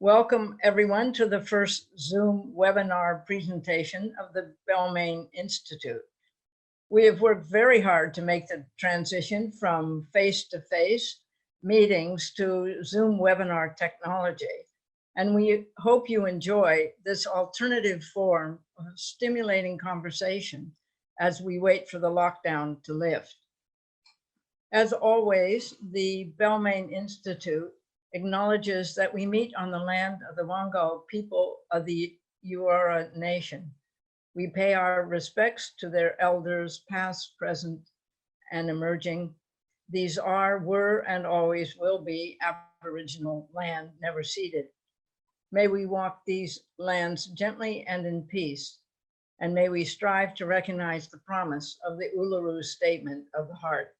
Welcome everyone to the first Zoom webinar presentation of the Balmain Institute. We have worked very hard to make the transition from face-to-face meetings to Zoom webinar technology. And we hope you enjoy this alternative form of stimulating conversation as we wait for the lockdown to lift. As always, the Balmain Institute acknowledges that we meet on the land of the Wangal people of the Eora Nation. We pay our respects to their elders, past, present, and emerging. These are, were, and always will be Aboriginal land, never ceded. May we walk these lands gently and in peace, and may we strive to recognize the promise of the Uluru Statement of the Heart.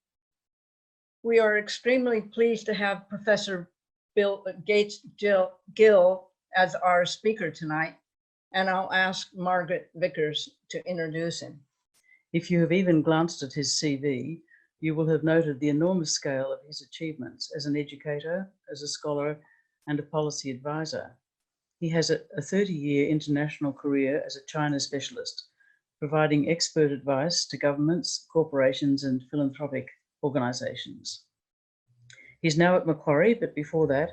We are extremely pleased to have Professor Bill Gates Gill as our speaker tonight, and I'll ask Margaret Vickers to introduce him. If you have even glanced at his CV, you will have noted the enormous scale of his achievements as an educator, as a scholar, and a policy advisor. He has a 30-year international career as a China specialist, providing expert advice to governments, corporations, and philanthropic organisations. He's now at Macquarie, but before that,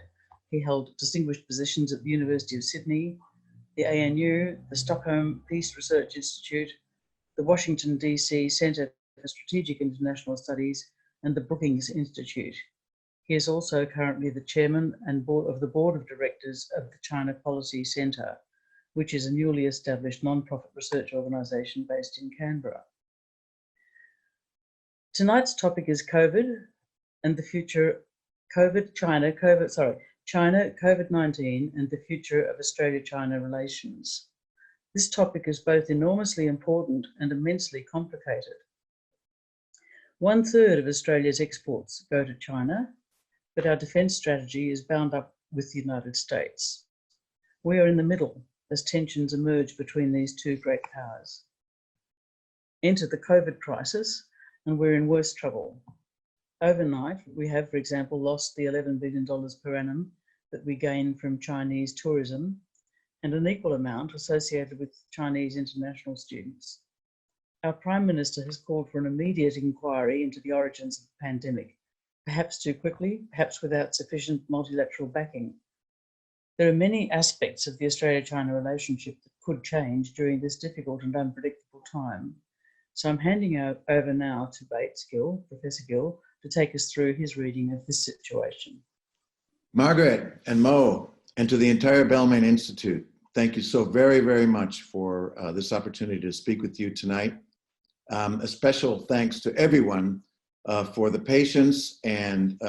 he held distinguished positions at the University of Sydney, the ANU, the Stockholm Peace Research Institute, the Washington, D.C. Centre for Strategic International Studies, and the Brookings Institute. He is also currently the chairman and of the board of directors of the China Policy Centre, which is a newly established non-profit research organisation based in Canberra. Tonight's topic is COVID and the future China, COVID-19 and the future of Australia-China relations. This topic is both enormously important and immensely complicated. 1/3 of Australia's exports go to China, but our defence strategy is bound up with the United States. We are in the middle as tensions emerge between these two great powers. Enter the COVID crisis, and we're in worse trouble. Overnight, we have, for example, lost the $11 billion per annum that we gain from Chinese tourism, and an equal amount associated with Chinese international students. Our Prime Minister has called for an immediate inquiry into the origins of the pandemic, perhaps too quickly, perhaps without sufficient multilateral backing. There are many aspects of the Australia-China relationship that could change during this difficult and unpredictable time. So I'm handing over now to Professor Gill, to take us through his reading of this situation. Margaret and Mo, and to the entire Balmain Institute, thank you so very, very much for this opportunity to speak with you tonight. A special thanks to everyone for the patience and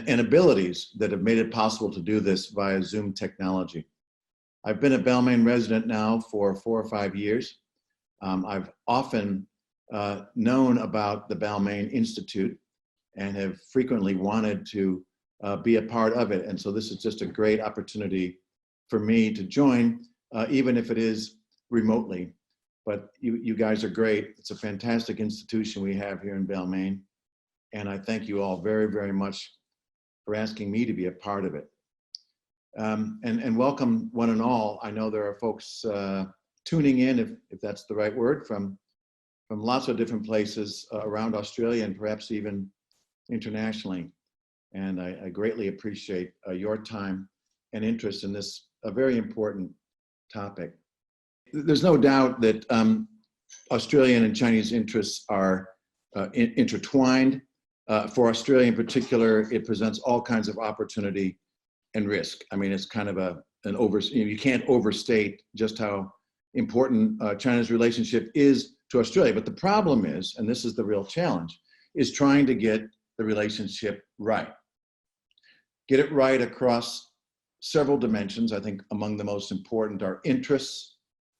abilities that have made it possible to do this via Zoom technology. I've been a Balmain resident now for 4 or 5 years. I've often known about the Balmain Institute and have frequently wanted to be a part of it. And so this is just a great opportunity for me to join, even if it is remotely. But you guys are great. It's a fantastic institution we have here in Balmain. And I thank you all very, very much for asking me to be a part of it. And welcome one and all. I know there are folks tuning in, if that's the right word, from lots of different places around Australia and perhaps even internationally. And I greatly appreciate your time and interest in this very important topic. There's no doubt that Australian and Chinese interests are intertwined. For Australia in particular, it presents all kinds of opportunity and risk. I mean, it's kind of you can't overstate just how important China's relationship is to Australia. But the problem is, and this is the real challenge, is trying to get the relationship right. Get it right across several dimensions. I think among the most important are interests,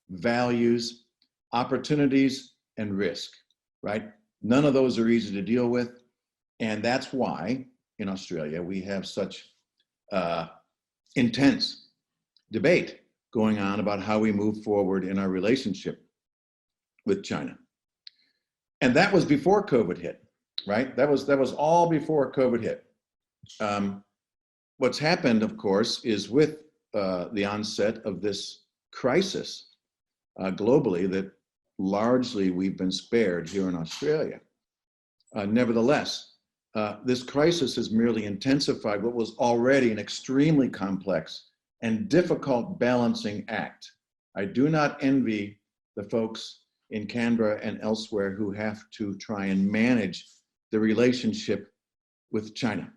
values, opportunities, and risk, right? None of those are easy to deal with. And that's why in Australia, we have such intense debate going on about how we move forward in our relationship with China. And that was before COVID hit, right? That was all before COVID hit. what's happened, of course, is with the onset of this crisis globally that largely we've been spared here in Australia. Nevertheless, this crisis has merely intensified what was already an extremely complex and difficult balancing act. I do not envy the folks in Canberra and elsewhere who have to try and manage the relationship with China.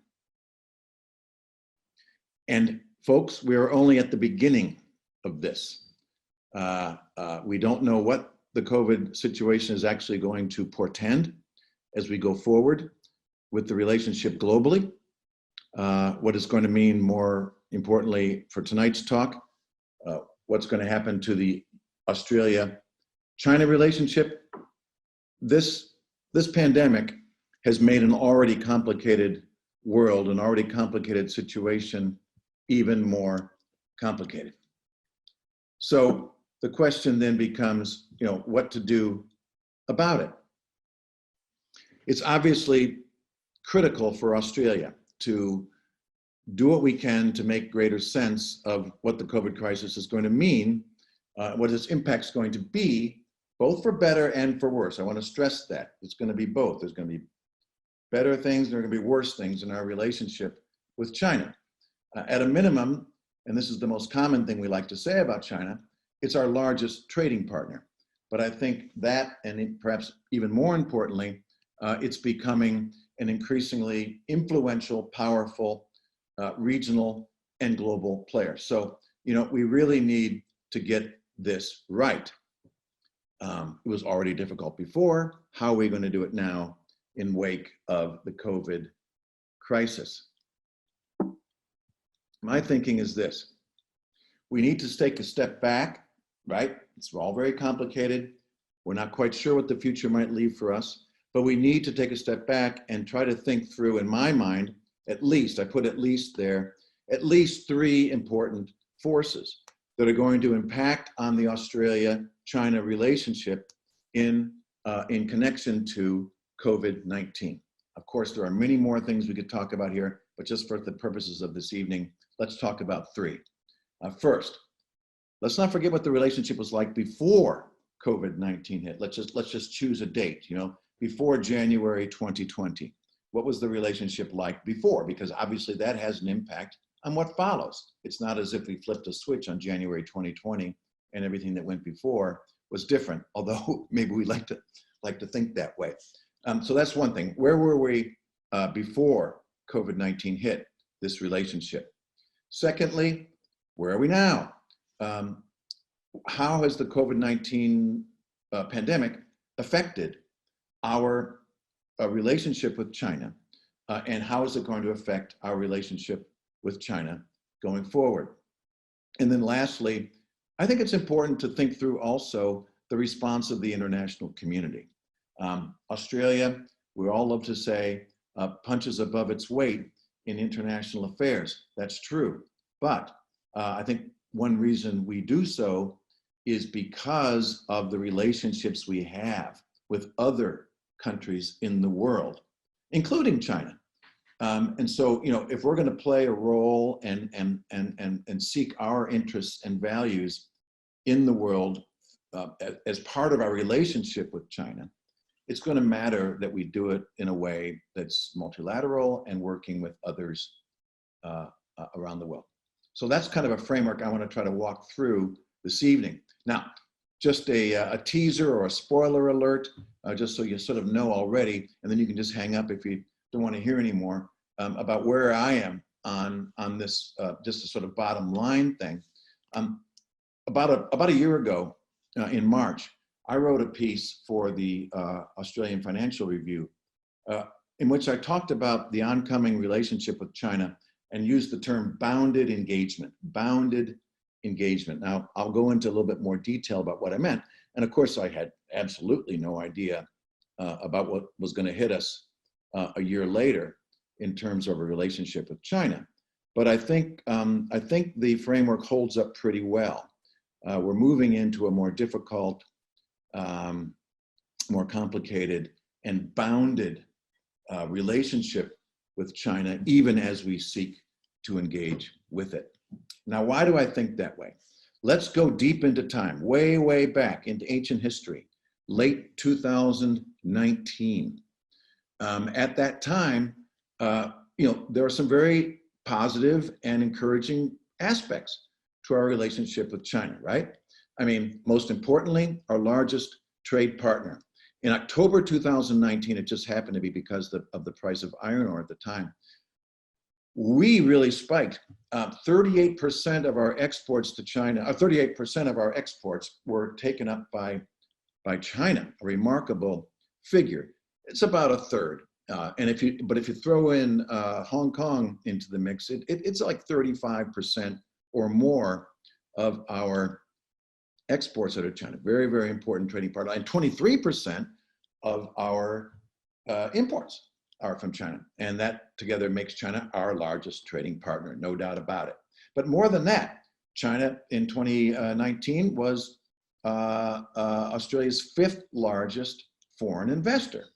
And folks, we are only at the beginning of this. We don't know what the COVID situation is actually going to portend as we go forward with the relationship globally. What it's going to mean, more importantly for tonight's talk, what's going to happen to the Australia-China relationship. This pandemic has made an already complicated world, an already complicated situation, even more complicated. So the question then becomes, what to do about it. It's obviously critical for Australia to do what we can to make greater sense of what the COVID crisis is going to mean, what its impact is going to be, both for better and for worse. I want to stress that. It's going to be both. There's going to be better things, and there are going to be worse things in our relationship with China. At a minimum, and this is the most common thing we like to say about China, it's our largest trading partner. But I think that, and perhaps even more importantly, it's becoming an increasingly influential, powerful, regional and global player. So, we really need to get this right. It was already difficult before. How are we going to do it now in wake of the COVID crisis? My thinking is this: we need to take a step back, right? It's all very complicated. We're not quite sure what the future might leave for us, but we need to take a step back and try to think through, in my mind, at least, I put at least there, at least 3 important forces that are going to impact on the Australia-China relationship in connection to COVID-19. Of course, there are many more things we could talk about here, but just for the purposes of this evening, let's talk about 3. First, let's not forget what the relationship was like before COVID-19 hit. Let's just choose a date, before January 2020. What was the relationship like before? Because obviously that has an impact on what follows. It's not as if we flipped a switch on January 2020 and everything that went before was different, although maybe we like to think that way. So that's one thing. Where were we before COVID-19 hit this relationship? Secondly, where are we now? How has the COVID-19 pandemic affected our relationship with China, and how is it going to affect our relationship with China going forward? And then lastly, I think it's important to think through also the response of the international community. Australia, we all love to say, punches above its weight in international affairs. That's true. But I think one reason we do so is because of the relationships we have with other countries in the world, including China. And so, if we're going to play a role and seek our interests and values in the world as part of our relationship with China, it's going to matter that we do it in a way that's multilateral and working with others around the world. So that's kind of a framework I want to try to walk through this evening. Now, just a teaser or a spoiler alert, just so you sort of know already, and then you can just hang up if you don't want to hear anymore, about where I am on this, just a sort of bottom line thing. About a year ago, in March, I wrote a piece for the Australian Financial Review, in which I talked about the oncoming relationship with China and used the term bounded engagement. Now, I'll go into a little bit more detail about what I meant. And of course, I had absolutely no idea about what was going to hit us a year later in terms of a relationship with China. But I think the framework holds up pretty well. We're moving into a more difficult, more complicated and bounded relationship with China, even as we seek to engage with it. Now, why do I think that way? Let's go deep into time, way, way back into ancient history, late 2019. At that time, there are some very positive and encouraging aspects to our relationship with China, right? I mean, most importantly, our largest trade partner. In October 2019, it just happened to be because of the price of iron ore at the time, we really spiked. 38% of our exports to China, 38% of our exports were taken up by China, a remarkable figure. It's about a third. And if you throw in Hong Kong into the mix, it's like 35% or more of our exports out of China. Very, very important trading partner. And 23% of our imports are from China. And that together makes China our largest trading partner, no doubt about it. But more than that, China in 2019 was Australia's 5th largest foreign investor.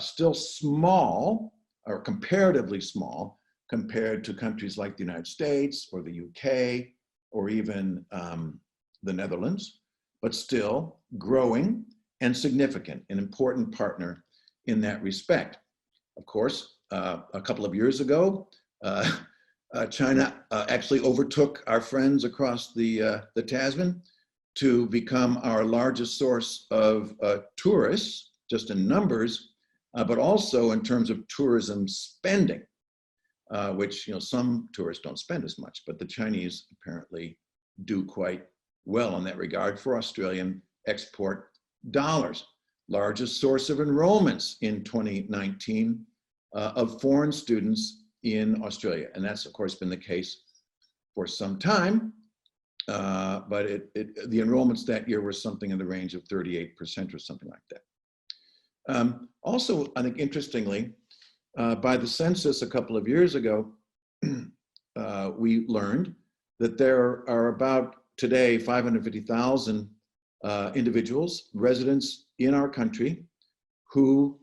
Still small, or comparatively small, compared to countries like the United States or the UK or even the Netherlands, but still growing and significant, an important partner in that respect. Of course, a couple of years ago, China actually overtook our friends across the Tasman to become our largest source of tourists, just in numbers, but also in terms of tourism spending, which some tourists don't spend as much, but the Chinese apparently do quite well in that regard for Australian export dollars. Largest source of enrollments in 2019 of foreign students in Australia. And that's of course been the case for some time, but the enrollments that year were something in the range of 38% or something like that. Also, I think interestingly, by the census a couple of years ago, we learned that there are about today 550,000 individuals, residents in our country who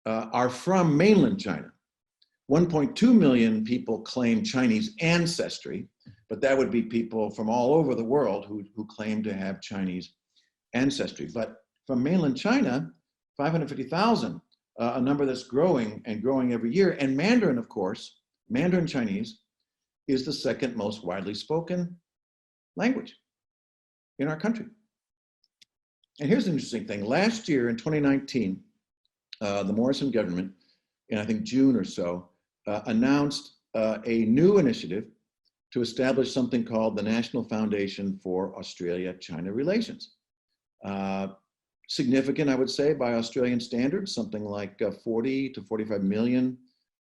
are from mainland China. 1.2 million people claim Chinese ancestry, but that would be people from all over the world who claim to have Chinese ancestry. But from mainland China, 550,000, a number that's growing and growing every year. And Mandarin, of course, Mandarin Chinese is the 2nd most widely spoken language in our country. And here's an interesting thing. Last year in 2019, the Morrison government, in I think June or so, announced a new initiative to establish something called the National Foundation for Australia-China Relations. Significant, I would say, by Australian standards, something like 40 to 45 million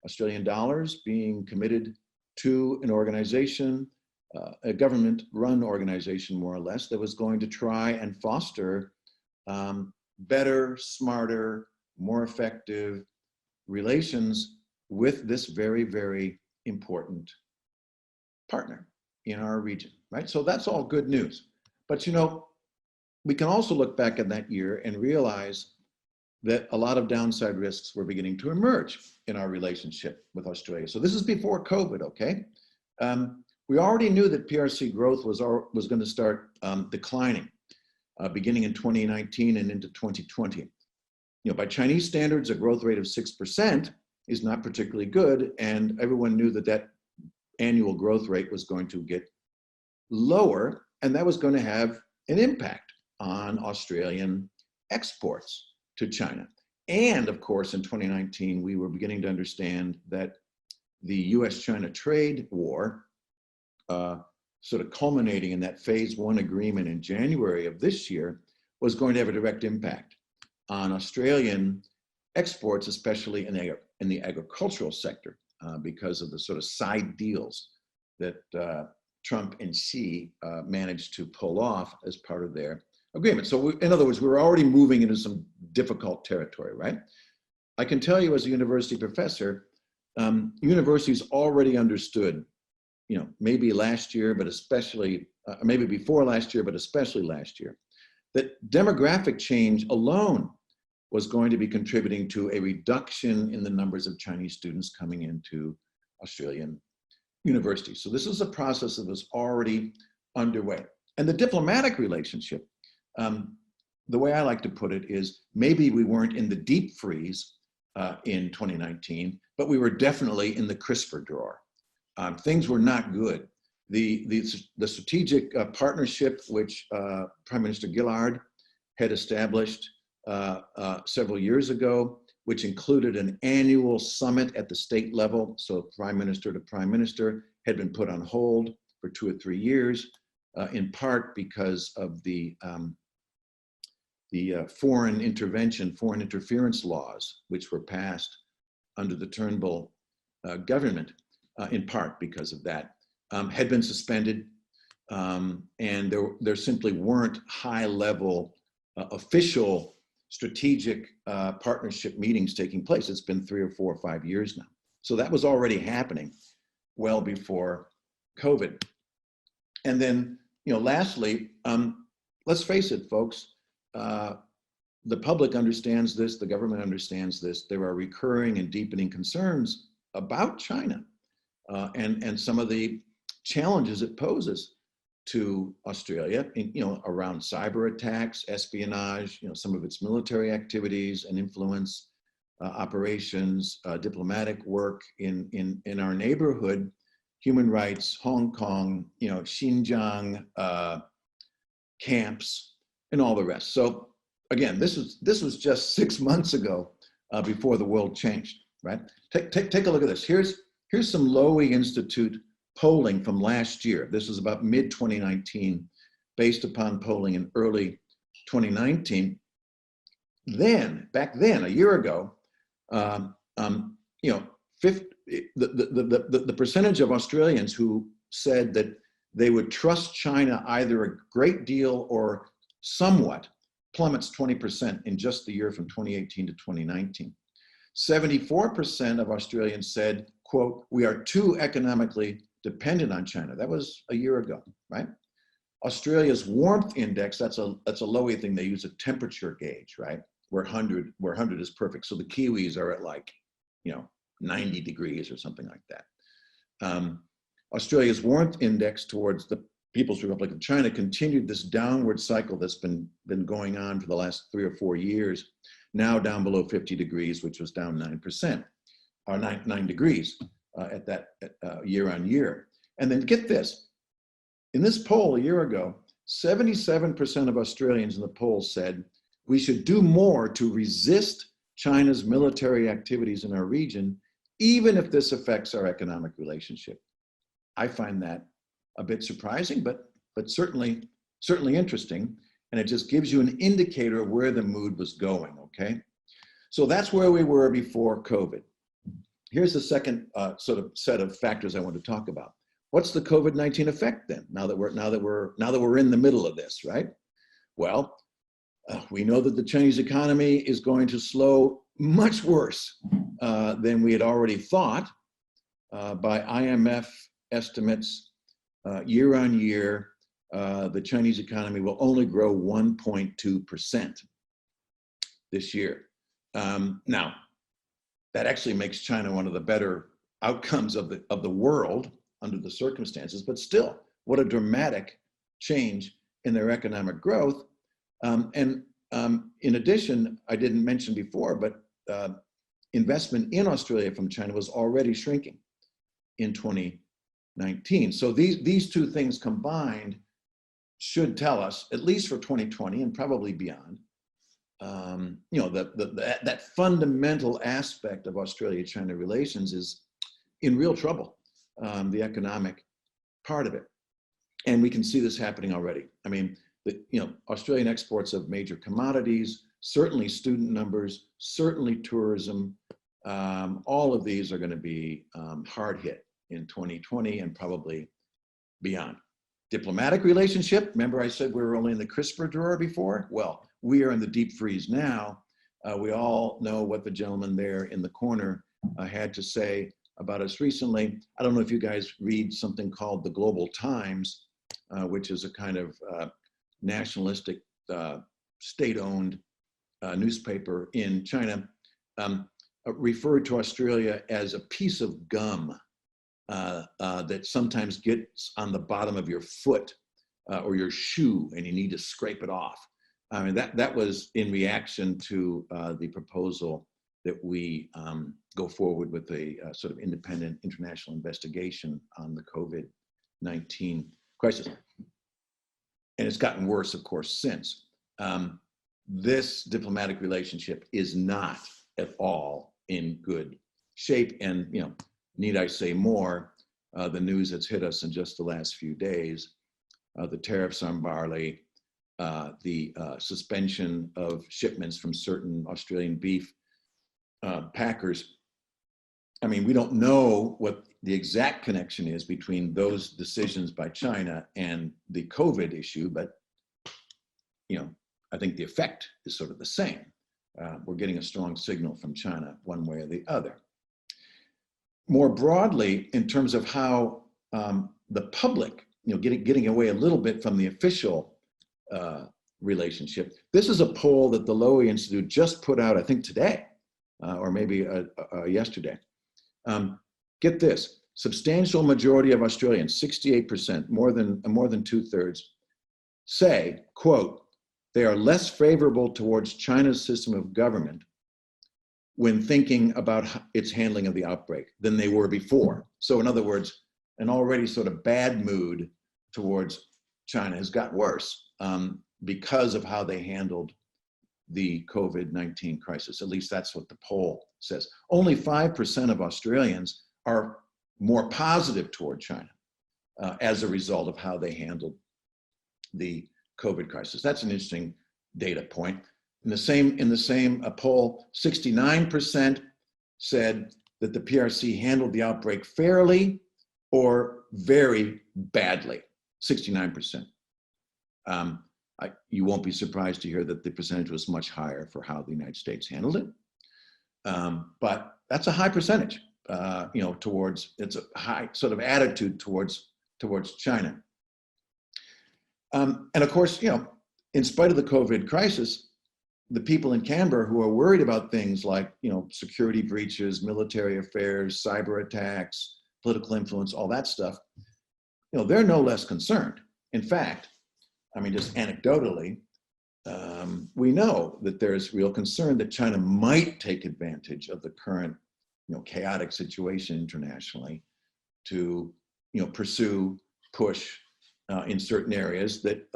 Australian dollars being committed to an organization, a government-run organization, more or less, that was going to try and foster better, smarter, more effective relations with this very, very important partner in our region, right? So that's all good news. But we can also look back at that year and realize that a lot of downside risks were beginning to emerge in our relationship with Australia. So this is before COVID, okay? We already knew that PRC growth was going to start declining beginning in 2019 and into 2020. By Chinese standards, a growth rate of 6% is not particularly good, and everyone knew that that annual growth rate was going to get lower, and that was going to have an impact on Australian exports to China. And of course, in 2019, we were beginning to understand that the US-China trade war, sort of culminating in that phase 1 agreement in January of this year, was going to have a direct impact on Australian exports, especially in the agricultural sector, because of the sort of side deals that Trump and Xi managed to pull off as part of their agreement. So in other words, we were already moving into some difficult territory, right? I can tell you as a university professor, universities already understood, maybe last year, but especially, maybe before last year, but especially last year, that demographic change alone was going to be contributing to a reduction in the numbers of Chinese students coming into Australian universities. So this is a process that was already underway. And the diplomatic relationship, the way I like to put it is maybe we weren't in the deep freeze in 2019, but we were definitely in the crisper drawer. Things were not good. The strategic partnership which Prime Minister Gill had established several years ago, which included an annual summit at the state level, so prime minister to prime minister, had been put on hold for 2 or 3 years, in part because of the foreign interference laws, which were passed under the Turnbull government, in part because of that, had been suspended, and there simply weren't high-level official strategic partnership meetings taking place. It's been 3 or 4 or 5 years now. So that was already happening well before COVID. And then, lastly, let's face it, folks, the public understands this, the government understands this. There are recurring and deepening concerns about China and some of the challenges it poses to Australia, around cyber attacks, espionage, some of its military activities and influence, operations, diplomatic work in our neighborhood, human rights, Hong Kong, Xinjiang camps, and all the rest. So again, this was just 6 months ago before the world changed, right? Take a look at this. Here's some Lowy Institute polling from last year. This was about mid-2019, based upon polling in early 2019. Back then, a year ago, the percentage of Australians who said that they would trust China either a great deal or somewhat plummets 20% in just the year from 2018 to 2019. 74% of Australians said, quote, "We are too economically dependent on China." That was a year ago, right? Australia's warmth index, that's a Lowy thing. They use a temperature gauge, right? Where 100 is perfect. So the Kiwis are at 90 degrees or something like that. Australia's warmth index towards the People's Republic of China continued this downward cycle that's been going on for the last 3 or 4 years, now down below 50 degrees, which was down 9%, or 9 degrees at that year on year. And then get this, in this poll a year ago, 77% of Australians in the poll said we should do more to resist China's military activities in our region, even if this affects our economic relationship. I find that a bit surprising, but certainly interesting. And it just gives you an indicator of where the mood was going, okay? So that's where we were before COVID. Here's the second sort of set of factors I want to talk about. What's the COVID-19 effect then? Now that we're in the middle of this, right? Well, we know that the Chinese economy is going to slow much worse than we had already thought. By IMF estimates, year on year, the Chinese economy will only grow 1.2% this year. Now, that actually makes China one of the better outcomes of the world under the circumstances, but still, what a dramatic change in their economic growth. In addition, I didn't mention before, but investment in Australia from China was already shrinking in 2019. So these two things combined should tell us, at least for 2020 and probably beyond, that fundamental aspect of Australia-China relations is in real trouble, the economic part of it. And we can see this happening already. I mean, Australian exports of major commodities, certainly student numbers, certainly tourism, all of these are going to be hard hit in 2020 and probably beyond. Diplomatic relationship, remember I said we were only in the crisper drawer before? Well, we are in the deep freeze now. We all know what the gentleman there in the corner had to say about us recently. I don't know if you guys read something called the Global Times, which is a kind of nationalistic, state-owned newspaper in China, referred to Australia as a piece of gum. that sometimes gets on the bottom of your foot or your shoe, and you need to scrape it off. I mean, that was in reaction to the proposal that we go forward with a sort of independent international investigation on the COVID-19 crisis. And it's gotten worse, of course, since. This diplomatic relationship is not at all in good shape. And, you know, need I say more, the news that's hit us in just the last few days, the tariffs on barley, the suspension of shipments from certain Australian beef packers. I mean, we don't know what the exact connection is between those decisions by China and the COVID issue, but, you know, I think the effect is sort of the same. We're getting a strong signal from China one way or the other. More broadly, in terms of how the public, you know, getting away a little bit from the official relationship. This is a poll that the Lowy Institute just put out, I think today, or maybe yesterday. Get this, substantial majority of Australians, 68%, more than 2/3, say, quote, they are less favorable towards China's system of government when thinking about its handling of the outbreak than they were before. So in other words, an already sort of bad mood towards China has got worse because of how they handled the COVID-19 crisis. At least that's what the poll says. Only 5% of Australians are more positive toward China as a result of how they handled the COVID crisis. That's an interesting data point. In the same poll, 69% said that the PRC handled the outbreak fairly or very badly, 69%. You won't be surprised to hear that the percentage was much higher for how the United States handled it. But that's a high percentage, you know, it's a high sort of attitude towards China. And of course, you know, in spite of the COVID crisis, the people in Canberra who are worried about things like, you know, security breaches, military affairs, cyber attacks, political influence, all that stuff, you know, they're no less concerned. In fact, I mean, just anecdotally, we know that there's real concern that China might take advantage of the current, you know, chaotic situation internationally to, you know, push in certain areas that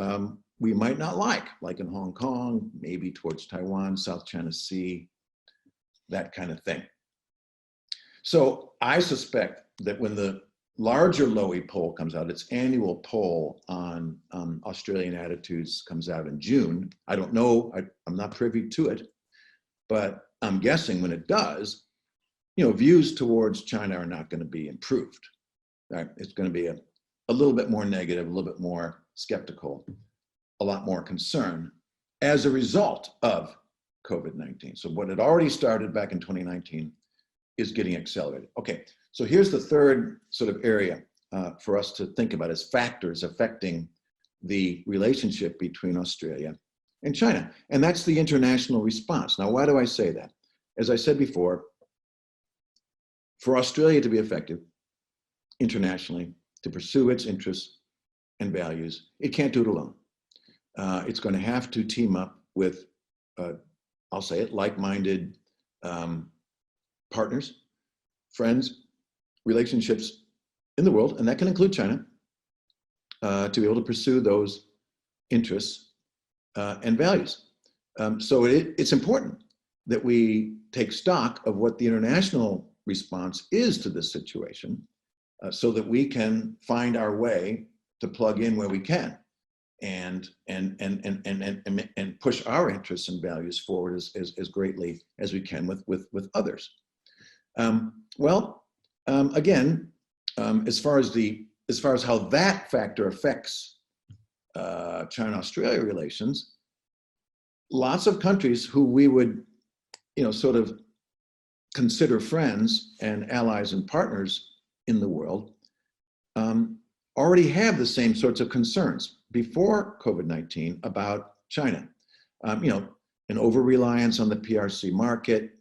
we might not like in Hong Kong, maybe towards Taiwan, South China Sea, that kind of thing. So I suspect that when the larger Lowy poll comes out, its annual poll on Australian attitudes comes out in June. I don't know, I'm not privy to it, but I'm guessing when it does, you know, views towards China are not going to be improved. Right? It's going to be a little bit more negative, a little bit more skeptical, a lot more concern as a result of COVID-19. So what had already started back in 2019 is getting accelerated. Okay, so here's the third sort of area for us to think about as factors affecting the relationship between Australia and China, and that's the international response. Now, why do I say that? As I said before, for Australia to be effective internationally, to pursue its interests and values, it can't do it alone. It's going to have to team up with, I'll say it, like-minded partners, friends, relationships in the world, and that can include China, to be able to pursue those interests and values. So it's important that we take stock of what the international response is to this situation, so that we can find our way to plug in where we can and push our interests and values forward as greatly as we can with others. Again, as far as how that factor affects China-Australia relations, lots of countries who we would, you know, sort of consider friends and allies and partners in the world already have the same sorts of concerns before COVID-19 about China. You know, an over-reliance on the PRC market,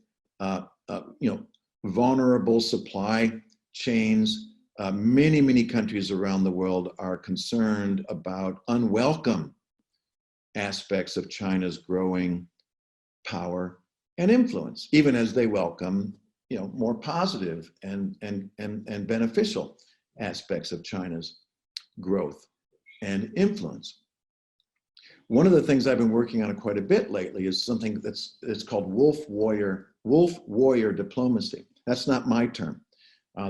you know, vulnerable supply chains, Many, many countries around the world are concerned about unwelcome aspects of China's growing power and influence, even as they welcome, more positive and beneficial aspects of China's growth and influence. One of the things I've been working on quite a bit lately is something it's called wolf warrior diplomacy. That's not my term.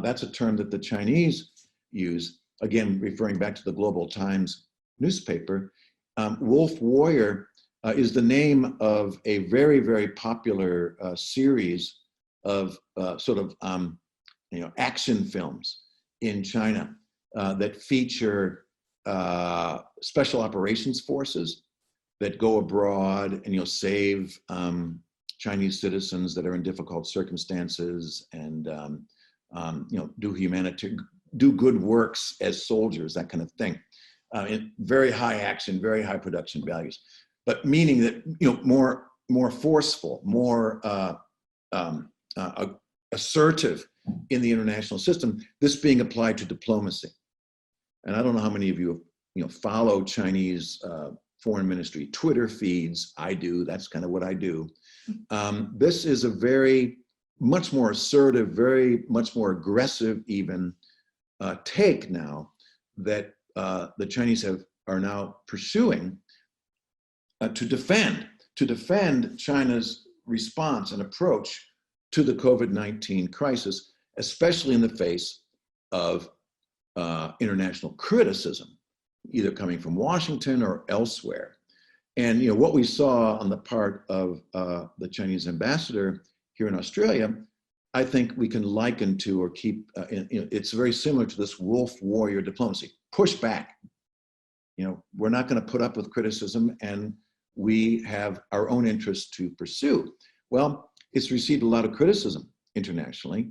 That's a term that the Chinese use, again, referring back to the Global Times newspaper. Wolf warrior is the name of a very, very popular series of action films in China that feature special operations forces that go abroad and save Chinese citizens that are in difficult circumstances and do good works as soldiers, that kind of thing. Very high action, very high production values, but meaning that more forceful, more assertive in the international system. This being applied to diplomacy, and I don't know how many of you follow Chinese foreign ministry Twitter feeds. I do. That's kind of what I do. This is a very much more assertive, very much more aggressive even take now that the Chinese are now pursuing to defend China's response and approach to the COVID-19 crisis, especially in the face of international criticism, either coming from Washington or elsewhere. And what we saw on the part of the Chinese ambassador here in Australia, I think we can liken to or keep, it's very similar to this wolf warrior diplomacy. Push back. We're not going to put up with criticism, and we have our own interests to pursue. Well, it's received a lot of criticism internationally,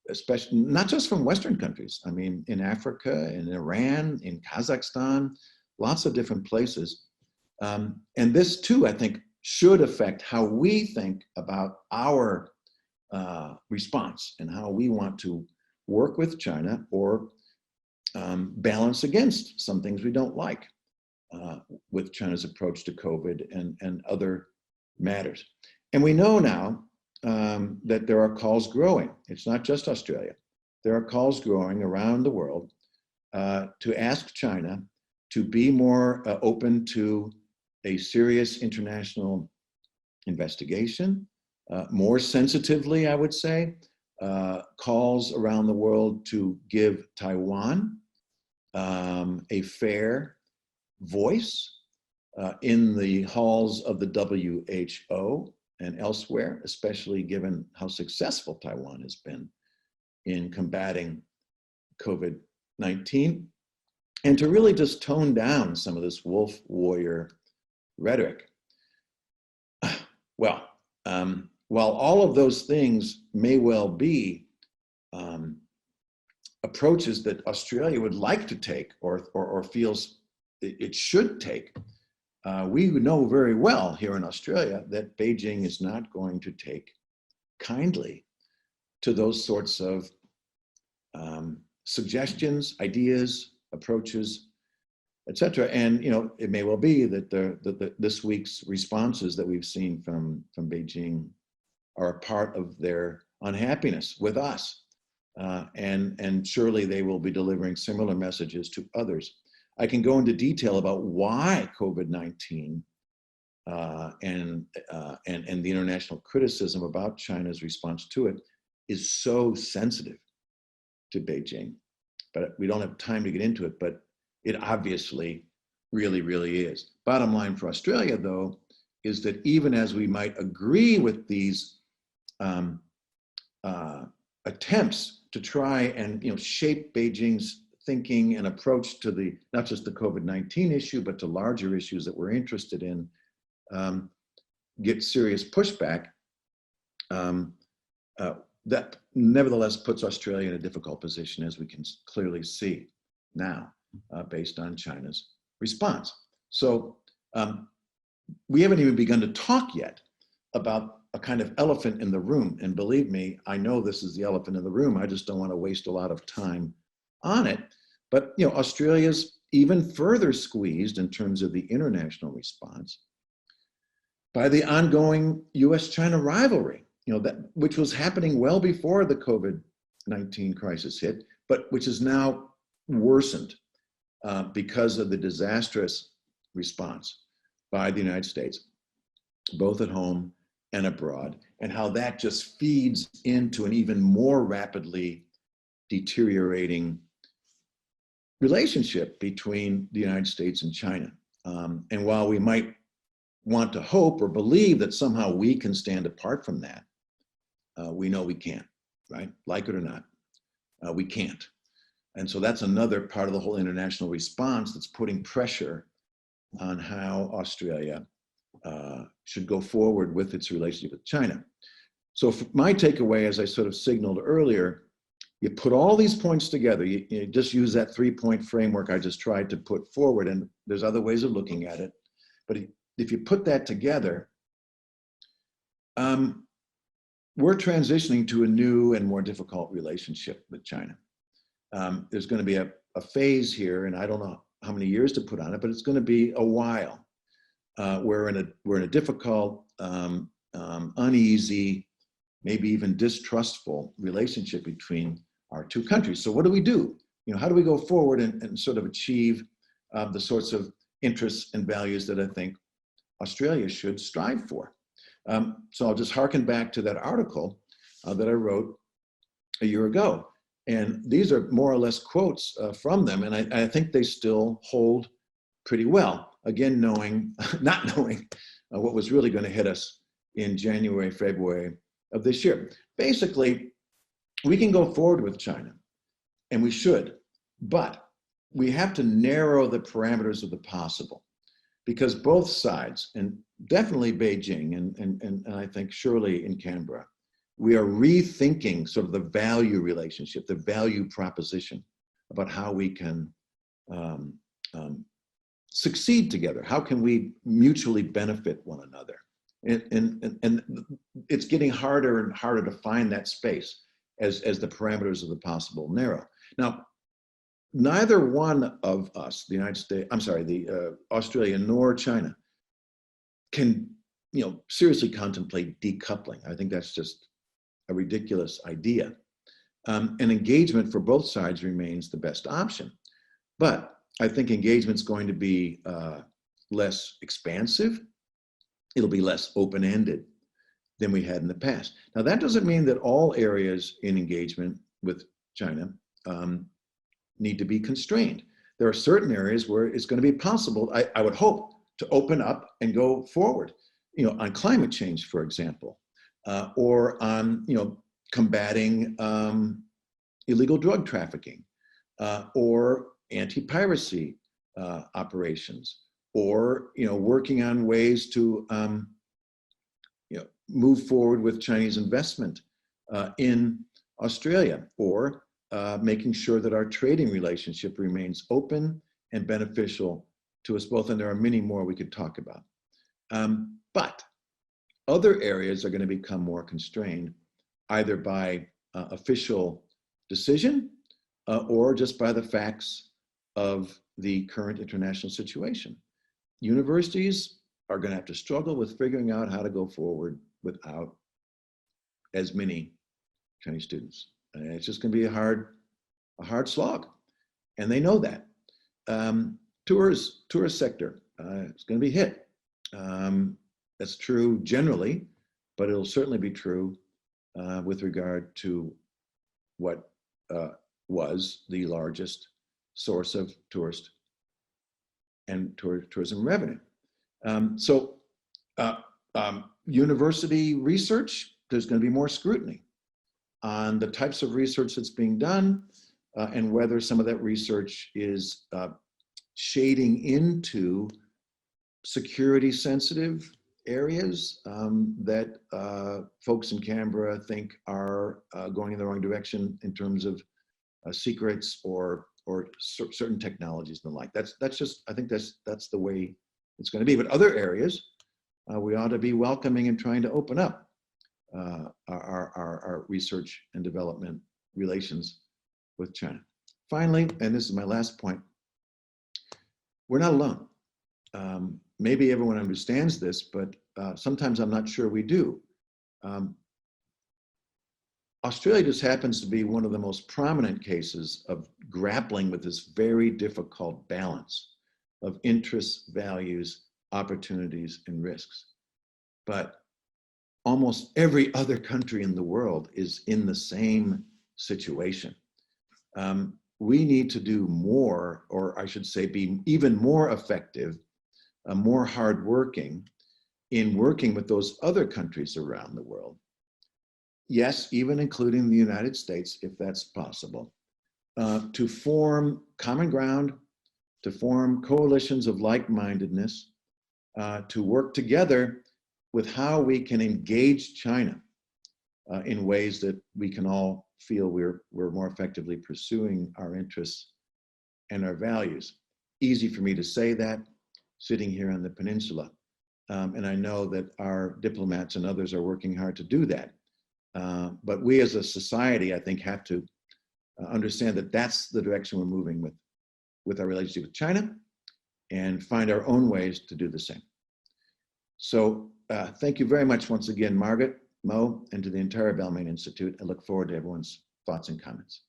especially not just from Western countries. I mean, in Africa, in Iran, in Kazakhstan, lots of different places. And this too, I think, should affect how we think about our response and how we want to work with China or balance against some things we don't like with China's approach to COVID and other matters. And we know now that there are calls growing. It's not just Australia. There are calls growing around the world to ask China to be more open to a serious international investigation, more sensitively, I would say, calls around the world to give Taiwan a fair voice in the halls of the WHO and elsewhere, especially given how successful Taiwan has been in combating COVID-19, and to really just tone down some of this wolf warrior rhetoric. Well, while all of those things may well be approaches that Australia would like to take or feels it should take, we know very well here in Australia that Beijing is not going to take kindly to those sorts of suggestions, ideas, approaches, etc. And it may well be that this week's responses that we've seen from Beijing are a part of their unhappiness with us, and surely they will be delivering similar messages to others. I can go into detail about why COVID-19 and the international criticism about China's response to it is so sensitive to Beijing, but we don't have time to get into it, but it obviously really, really is. Bottom line for Australia, though, is that even as we might agree with these attempts to try and shape Beijing's thinking and approach to not just the COVID-19 issue, but to larger issues that we're interested in, get serious pushback, that nevertheless puts Australia in a difficult position, as we can clearly see now, based on China's response. So we haven't even begun to talk yet about a kind of elephant in the room. And believe me, I know this is the elephant in the room. I just don't want to waste a lot of time on it. But Australia's even further squeezed in terms of the international response by the ongoing US-China rivalry, which was happening well before the COVID-19 crisis hit, but which is now worsened because of the disastrous response by the United States, both at home and abroad, and how that just feeds into an even more rapidly deteriorating relationship between the United States and China. And while we might want to hope or believe that somehow we can stand apart from that, we know we can't, right? Like it or not, we can't. And so that's another part of the whole international response that's putting pressure on how Australia should go forward with its relationship with China. So my takeaway, as I sort of signaled earlier, you put all these points together, you just use that 3-point framework I just tried to put forward, and there's other ways of looking at it. But if you put that together, we're transitioning to a new and more difficult relationship with China. There's going to be a phase here, and I don't know how many years to put on it, but it's going to be a while. We're in a difficult, uneasy, maybe even distrustful relationship between our two countries. So what do we do? How do we go forward and sort of achieve the sorts of interests and values that I think Australia should strive for? So I'll just harken back to that article that I wrote a year ago. And these are more or less quotes from them. And I think they still hold pretty well. Again, not knowing what was really going to hit us in January, February of this year. Basically, we can go forward with China, and we should, but we have to narrow the parameters of the possible, because both sides, and definitely Beijing, and I think surely in Canberra, we are rethinking sort of the value relationship, the value proposition about how we can succeed together. How can we mutually benefit one another? And it's getting harder and harder to find that space as the parameters of the possible narrow. Now, neither one of us, the United States, Australia nor China, can seriously contemplate decoupling. I think that's just a ridiculous idea. And engagement for both sides remains the best option. But I think engagement's going to be less expansive. It'll be less open-ended than we had in the past. Now, that doesn't mean that all areas in engagement with China need to be constrained. There are certain areas where it's going to be possible, I would hope, to open up and go forward, on climate change, for example, or on, combating illegal drug trafficking, or anti-piracy operations, or working on ways to move forward with Chinese investment in Australia, or making sure that our trading relationship remains open and beneficial to us both. And there are many more we could talk about. But other areas are going to become more constrained, either by official decision or just by the facts of the current international situation. Universities are going to have to struggle with figuring out how to go forward without as many Chinese students. And it's just going to be a hard slog, and they know that. Tourist sector is going to be hit. That's true generally, but it'll certainly be true with regard to what was the largest source of tourist and tourism revenue. University research, there's going to be more scrutiny on the types of research that's being done and whether some of that research is shading into security sensitive areas that folks in Canberra think are going in the wrong direction in terms of secrets or certain technologies and the like. That's just, I think that's the way it's going to be. But other areas, we ought to be welcoming and trying to open up. our research and development relations with China. Finally, and this is my last point, we're not alone. Maybe everyone understands this, but sometimes I'm not sure we do. Australia just happens to be one of the most prominent cases of grappling with this very difficult balance of interests, values, opportunities, and risks. But almost every other country in the world is in the same situation. We need to do more, or I should say be even more effective, more hardworking in working with those other countries around the world. Yes, even including the United States, if that's possible, to form common ground, to form coalitions of like-mindedness, to work together with how we can engage China in ways that we can all feel we're more effectively pursuing our interests and our values. Easy for me to say that, sitting here on the peninsula. And I know that our diplomats and others are working hard to do that. But we as a society, I think, have to understand that that's the direction we're moving with our relationship with China, and find our own ways to do the same. So thank you very much once again, Margaret, Mo, and to the entire Balmain Institute. I look forward to everyone's thoughts and comments.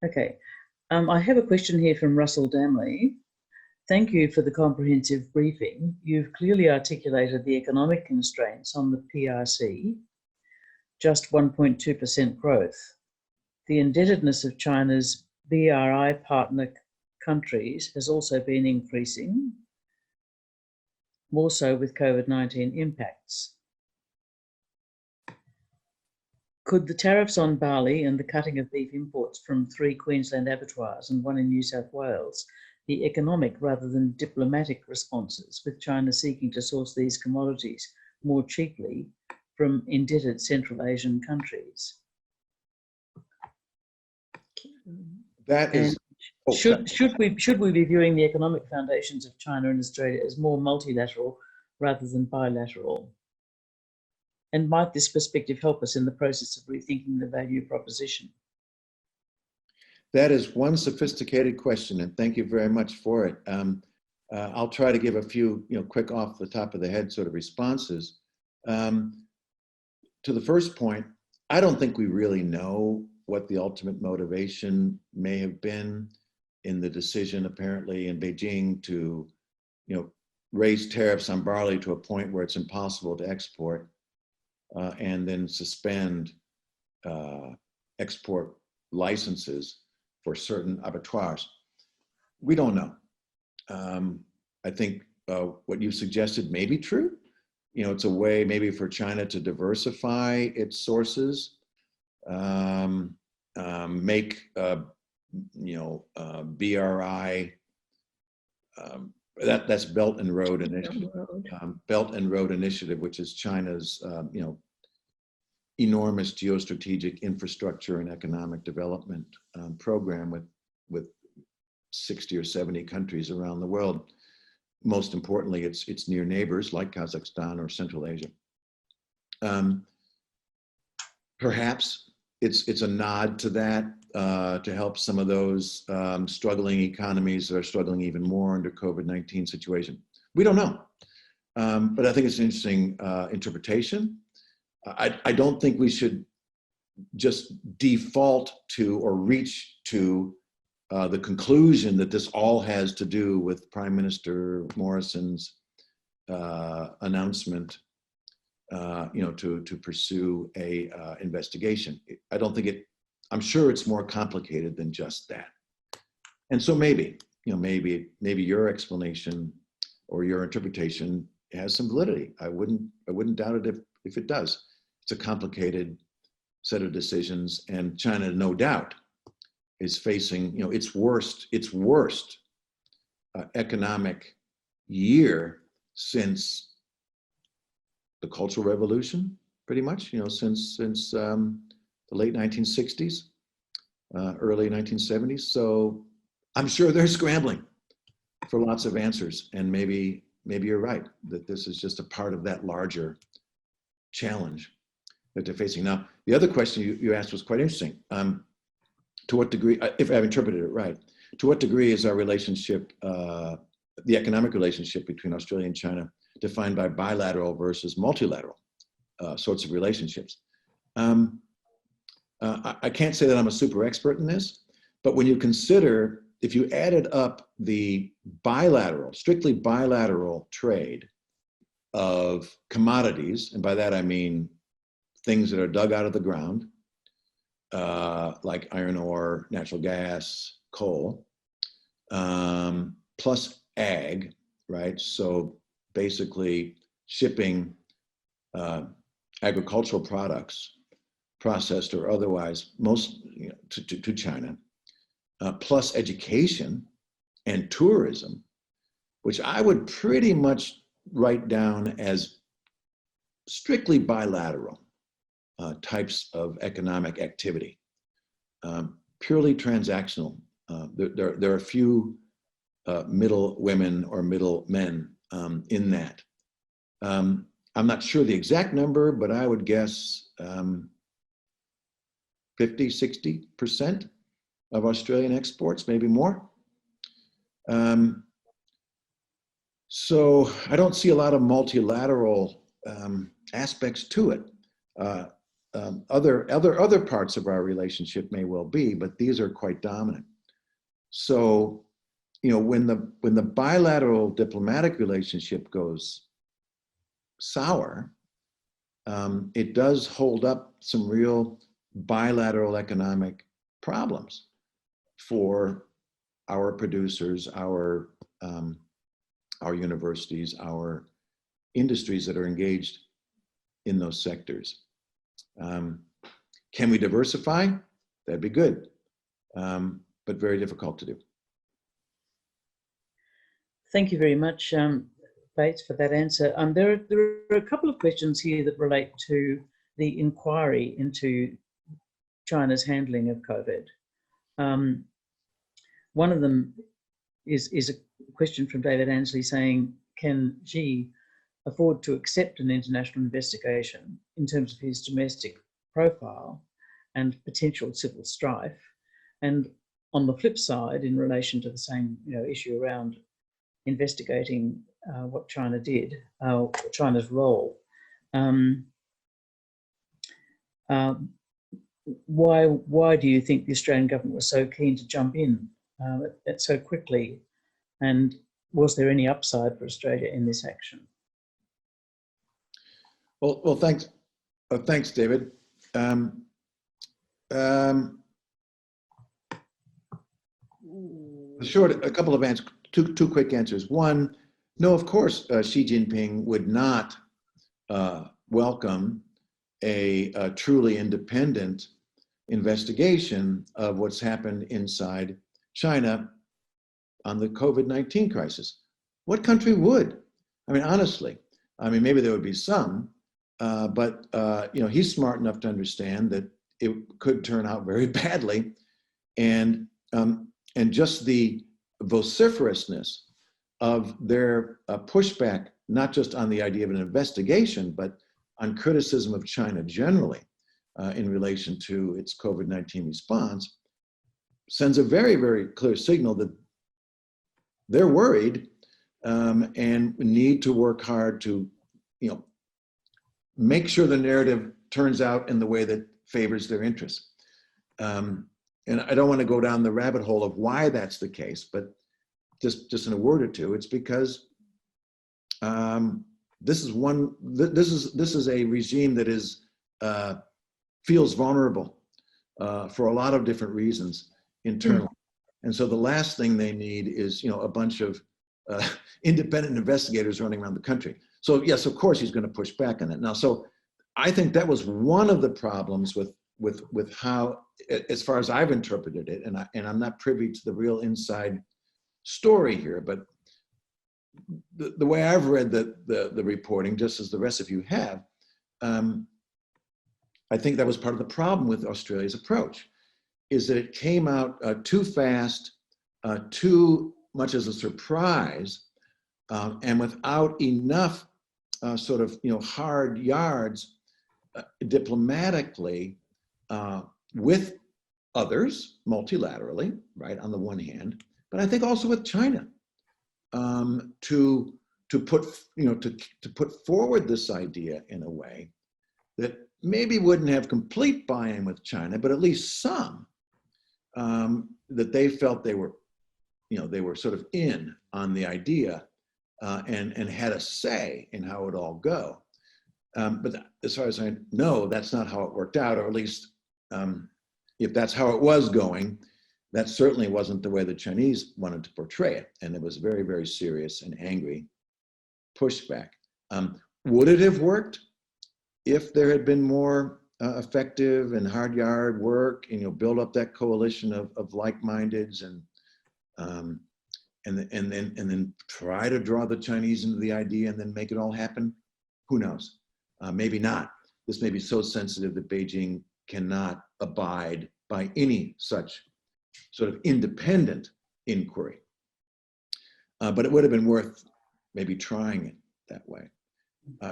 Okay, I have a question here from Russell Damley. Thank you for the comprehensive briefing. You've clearly articulated the economic constraints on the PRC, just 1.2% growth. The indebtedness of China's BRI partner countries has also been increasing, more so with COVID-19 impacts. Could the tariffs on barley and the cutting of beef imports from 3 Queensland abattoirs and 1 in New South Wales be economic rather than diplomatic responses, with China seeking to source these commodities more cheaply from indebted Central Asian countries? That is, should we be viewing the economic foundations of China and Australia as more multilateral rather than bilateral? And might this perspective help us in the process of rethinking the value proposition? that is one sophisticated question, and thank you very much for it. I'll try to give a few, quick off the top of the head sort of responses. To the first point, I don't think we really know what the ultimate motivation may have been in the decision, apparently in Beijing, to, raise tariffs on barley to a point where it's impossible to export, and then suspend export licenses for certain abattoirs. We don't know. I think what you suggested may be true. It's a way maybe for China to diversify its sources, make BRI, that's Belt and Road Initiative, Belt and Road Initiative, which is China's enormous geostrategic infrastructure and economic development program with 60 or 70 countries around the world. Most importantly, it's near neighbors like Kazakhstan or Central Asia. Perhaps it's a nod to that, to help some of those struggling economies that are struggling even more under COVID-19 situation. We don't know, but I think it's an interesting interpretation. I don't think we should just default to or reach to the conclusion that this all has to do with Prime Minister Morrison's announcement, to pursue a investigation. I don't think I'm sure it's more complicated than just that. And so maybe your explanation or your interpretation has some validity. I wouldn't doubt it if it does. It's a complicated set of decisions, and China, no doubt, is facing its worst economic year since the Cultural Revolution, pretty much. Since the late 1960s. early 1970s. So I'm sure they're scrambling for lots of answers. And maybe you're right, that this is just a part of that larger challenge that they're facing. Now, the other question you asked was quite interesting. To what degree, if I've interpreted it right, to what degree is our relationship, the economic relationship between Australia and China, defined by bilateral versus multilateral sorts of relationships? I can't say that I'm a super expert in this, but when you consider, if you added up the bilateral, strictly bilateral trade of commodities, and by that I mean things that are dug out of the ground, like iron ore, natural gas, coal, plus ag, right? So basically shipping agricultural products, processed or otherwise, most to China, plus education and tourism, which I would pretty much write down as strictly bilateral types of economic activity, purely transactional. There are a few middle women or middle men in that. I'm not sure the exact number, but I would guess 50, 60% of Australian exports, maybe more. So I don't see a lot of multilateral aspects to it. Other parts of our relationship may well be, but these are quite dominant. So, when the bilateral diplomatic relationship goes sour, it does hold up some real bilateral economic problems for our producers, our universities, our industries that are engaged in those sectors. Can we diversify? That'd be good, but very difficult to do. Thank you very much, Bates, for that answer. There are a couple of questions here that relate to the inquiry into China's handling of COVID. One of them is a question from David Ansley saying, can Xi afford to accept an international investigation in terms of his domestic profile and potential civil strife? And on the flip side, in relation to the same issue around investigating what China did, China's role, why do you think the Australian government was so keen to jump in so quickly? And was there any upside for Australia in this action? Well, thanks. Thanks, David. A couple of answers, two quick answers. One, no, of course, Xi Jinping would not welcome a truly independent investigation of what's happened inside China on the COVID-19 crisis. What country would? I mean, honestly, maybe there would be some, but he's smart enough to understand that it could turn out very badly, and just the vociferousness of their pushback, not just on the idea of an investigation, but on criticism of China generally in relation to its COVID-19 response, sends a very, very clear signal that they're worried and need to work hard to, make sure the narrative turns out in the way that favors their interests. And I don't want to go down the rabbit hole of why that's the case, but just in a word or two, it's because this is a regime that is feels vulnerable for a lot of different reasons internally. And so the last thing they need is, a bunch of independent investigators running around the country. So yes, of course, he's going to push back on it. Now, so I think that was one of the problems with how, as far as I've interpreted it, and I'm not privy to the real inside story here, but the way I've read the reporting, just as the rest of you have, I think that was part of the problem with Australia's approach. is that it came out too fast, too much as a surprise, and without enough sort of hard yards diplomatically with others multilaterally, right, on the one hand, but I think also with China, to put forward this idea in a way that maybe wouldn't have complete buy-in with China, but at least some, that they felt they were sort of in on the idea and had a say in how it all go. But as far as I know, that's not how it worked out, or at least if that's how it was going, that certainly wasn't the way the Chinese wanted to portray it. And it was very, very serious and angry pushback. Would it have worked if there had been more effective and hard yard work and build up that coalition of like-mindeds and then try to draw the Chinese into the idea and then make it all happen? Who knows? Maybe not. This may be so sensitive that Beijing cannot abide by any such sort of independent inquiry. But it would have been worth maybe trying it that way.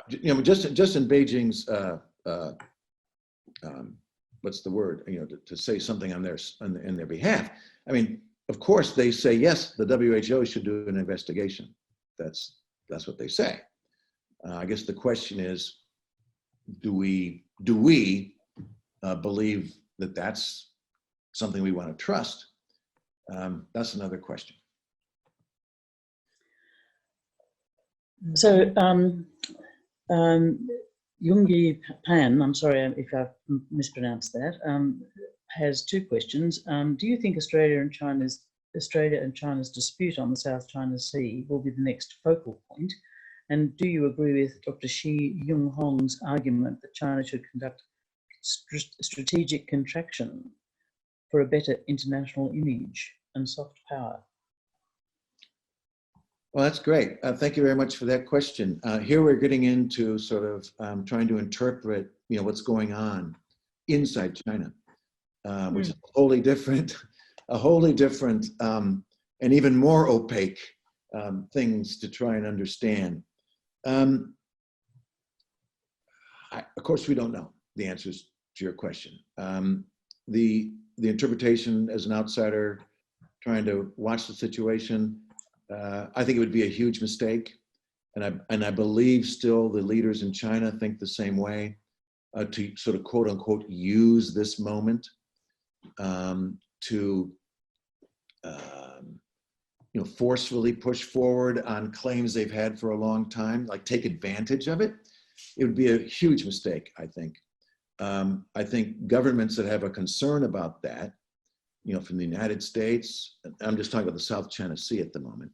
Just in Beijing's, what's the word? To say something on their behalf. I mean, of course, they say yes, the WHO should do an investigation. That's what they say. I guess the question is, do we believe that that's something we want to trust? That's another question. So, Yungi Pan, I'm sorry if I've mispronounced that, has two questions. Do you think Australia and China's dispute on the South China Sea will be the next focal point? And do you agree with Dr. Shi Yung-hong's argument that China should conduct strategic contraction for a better international image and soft power? Well, that's great. Thank you very much for that question. Here we're getting into sort of trying to interpret, what's going on inside China, which is wholly different, and even more opaque things to try and understand. Of course, we don't know the answers to your question. The interpretation as an outsider trying to watch the situation, I think it would be a huge mistake. And I believe still the leaders in China think the same way, to sort of quote unquote use this moment to forcefully push forward on claims they've had for a long time, like take advantage of it. It would be a huge mistake, I think. I think governments that have a concern about that, from the United States, I'm just talking about the South China Sea at the moment,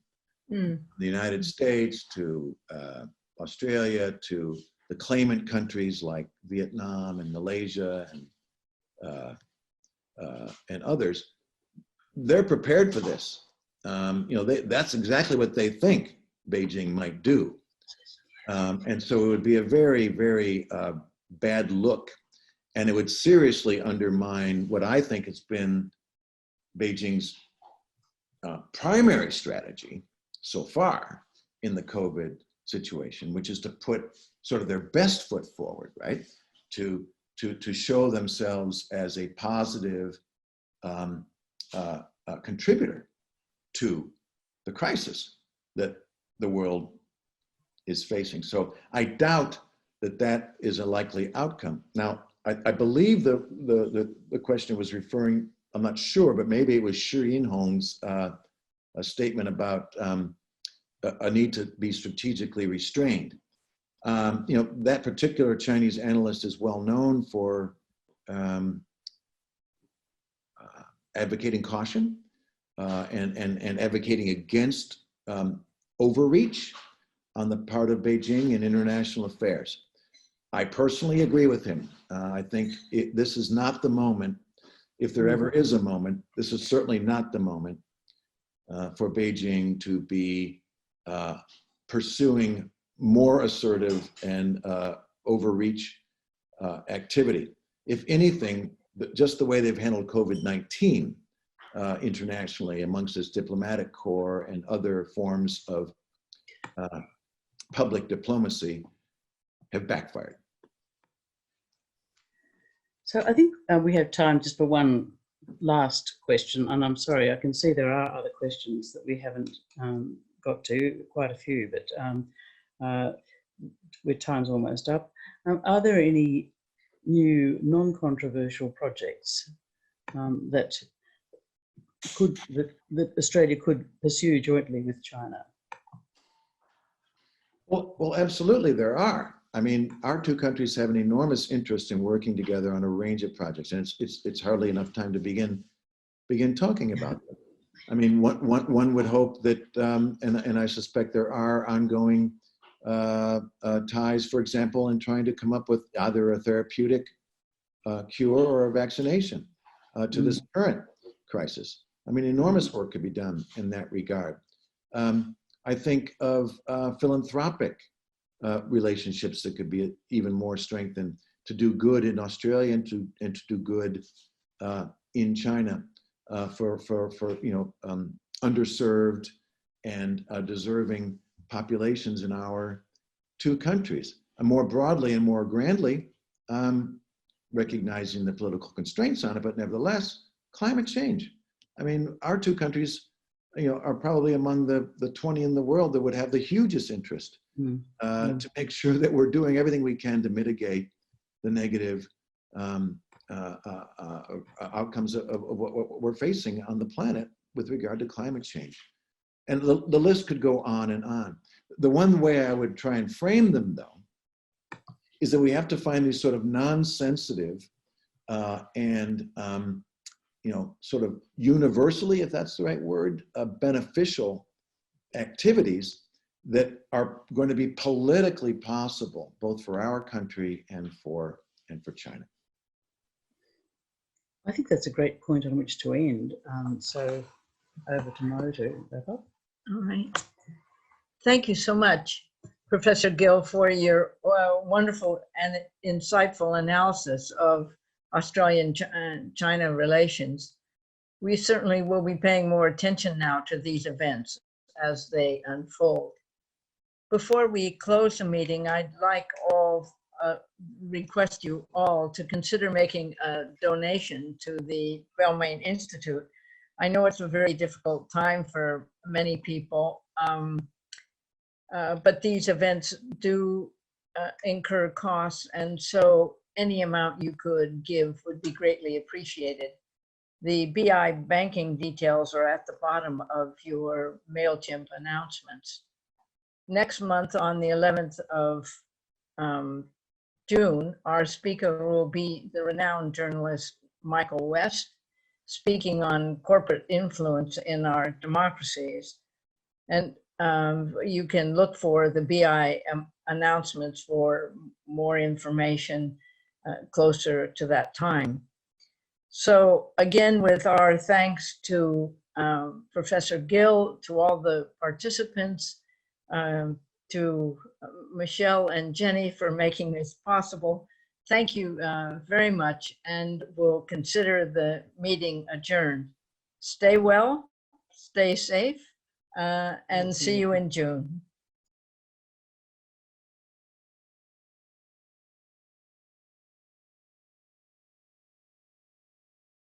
the United States to Australia to the claimant countries like Vietnam and Malaysia and others, they're prepared for this. That's exactly what they think Beijing might do. And so it would be a very, very bad look. And it would seriously undermine what I think has been Beijing's primary strategy so far in the COVID situation, which is to put sort of their best foot forward, right? To show themselves as a positive contributor to the crisis that the world is facing. So I doubt that is a likely outcome. Now, I believe the question was referring, I'm not sure, but maybe it was Shi Yung-hong's a statement about a need to be strategically restrained. That particular Chinese analyst is well known for advocating caution and advocating against overreach on the part of Beijing in international affairs. I personally agree with him. I think this is not the moment, if there ever is a moment, this is certainly not the moment for Beijing to be pursuing more assertive and overreach activity. If anything, just the way they've handled COVID-19 internationally amongst its diplomatic corps and other forms of public diplomacy have backfired. So I think we have time just for one last question, and I'm sorry, I can see there are other questions that we haven't got to, quite a few, but with time's almost up. Are there any new non-controversial projects that Australia could pursue jointly with China? Well, absolutely there are. I mean, our two countries have an enormous interest in working together on a range of projects, and it's hardly enough time to begin talking about them. I mean, one would hope that, and I suspect there are ongoing ties, for example, in trying to come up with either a therapeutic cure or a vaccination to this current crisis. I mean, enormous work could be done in that regard. I think of philanthropic relationships that could be even more strengthened to do good in Australia and to do good in China for underserved and deserving populations in our two countries. And more broadly and more grandly, recognizing the political constraints on it, but nevertheless, climate change. I mean, our two countries, are probably among the 20 in the world that would have the hugest interest to make sure that we're doing everything we can to mitigate the negative outcomes of what we're facing on the planet with regard to climate change. And the list could go on and on. The one way I would try and frame them, though, is that we have to find these sort of non-sensitive and sort of universally, if that's the right word, beneficial activities that are going to be politically possible, both for our country and for China. I think that's a great point on which to end. So over to Mo to wrap up. All right. Thank you so much, Professor Gill, for your wonderful and insightful analysis of Australian-China relations. We certainly will be paying more attention now to these events as they unfold. Before we close the meeting, I'd like request you all to consider making a donation to the Balmain Institute. I know it's a very difficult time for many people, but these events do incur costs, and so any amount you could give would be greatly appreciated. The BI banking details are at the bottom of your MailChimp announcements. Next month, on the 11th of June, our speaker will be the renowned journalist Michael West, speaking on corporate influence in our democracies. And you can look for the BI announcements for more information closer to that time. So again, with our thanks to Professor Gill, to all the participants, to Michelle and Jenny for making this possible. Thank you very much, and we'll consider the meeting adjourned. Stay well, stay safe, and see you in June.